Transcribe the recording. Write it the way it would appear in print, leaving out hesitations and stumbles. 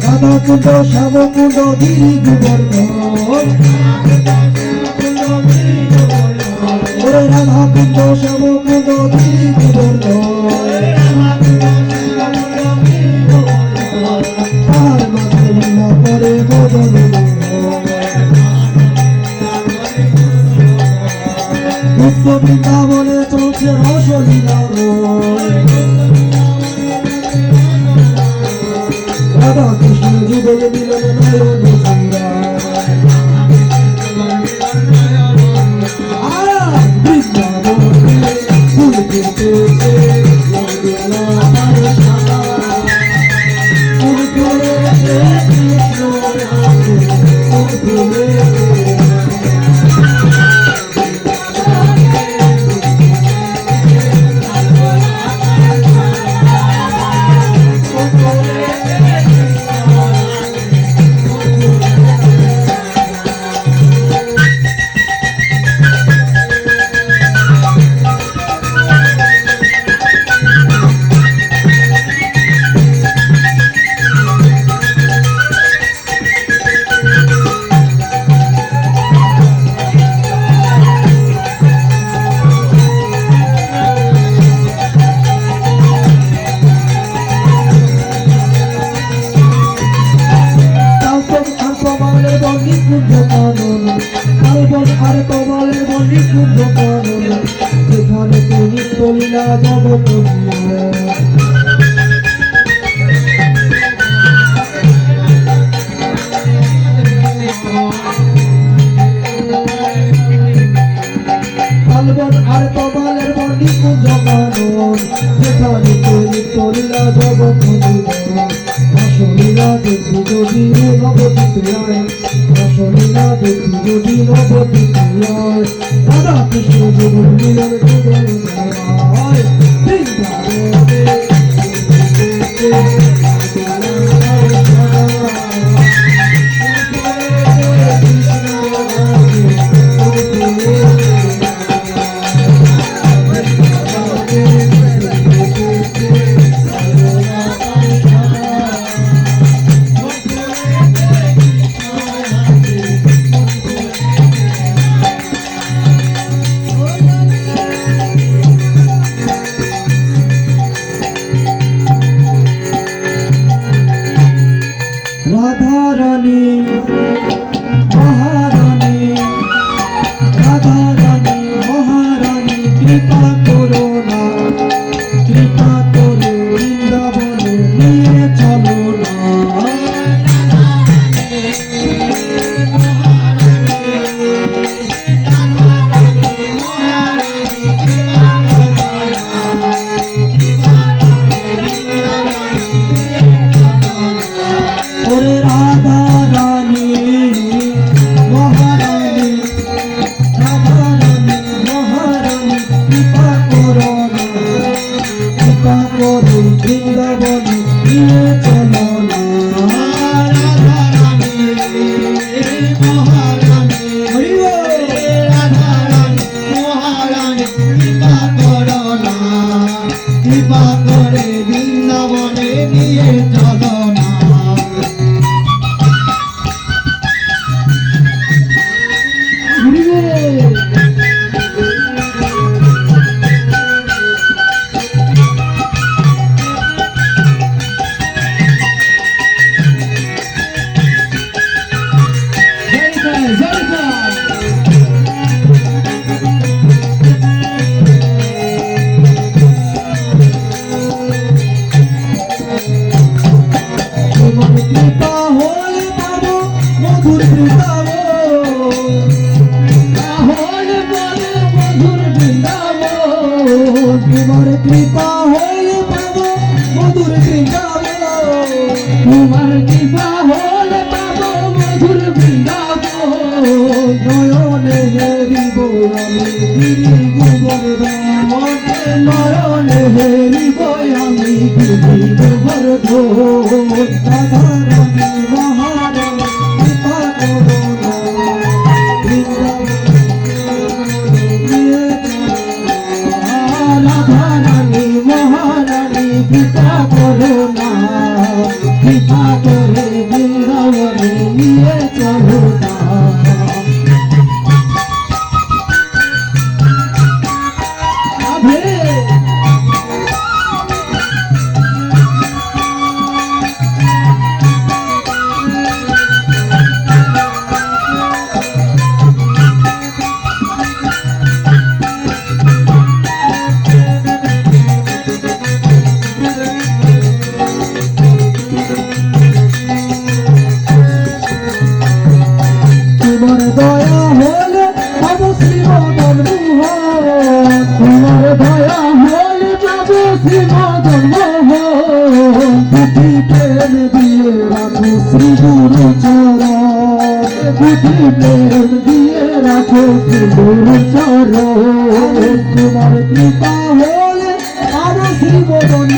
রাধাকুণ্ড শ্যামকুণ্ড গিরি গোবর্ধন রাধাকুণ্ড শ্যামকুণ্ড গিরি গোবর্ধন তার মাঝে লীলা করে মদন মুক্ত বৃন্দাবনে চলছে রসলীলা রাধা কৃষ্ণ যুগল মিলন নয়ন বৃন্দাবনে ফুল ফুটেছে আর কমলের বন্দি কুম্ভ কানন যেখানে তুমি তলিলা জগৎ কালবন আর কমলের বন্দি কুম্ভ কানন যেখানে তুমি তলিলা জগৎ আসলীলা দেখি যদি নবদ্বীপে আয় আসলীলা দেখি যদি নবদ্বীপে আয় রাধা কৃষ্ণ যুগল মিলন যুগল জয় বৃন্দাবনে রাধা রানী মহারানী রাধা রানী মহারানী কৃপা করো না কৃপা করো বৃন্দাবনে নিয়ে চলো না ওরে রাধা রানী মহারানী রাধা রানী মহারানী কৃপা করো না কৃপা করো বৃন্দাবনে নিয়ে চলো না রাধা রানী মহারানী রাধা রানী মহারানী কৃপা করো না কৃপা করে বৃন্দাবনে নিয়ে চলো না কৃপা হলে পাবো মধুর বৃন্দাবন তোমার কৃপা হলে পাবো মধুর বৃন্দাবন তোমার কৃপা হলে পাবো মধুর বৃন্দাবন নয়নে হেরিব আমি গিরি গোবর্ধন নয়নে হেরিব আমি গিরি গোবর্ধন রাধা রানী মহারানী কৃপা করো না বৃন্দাবন সিঁদুর চরণ তোমার কৃপা হলে আরো শিবনী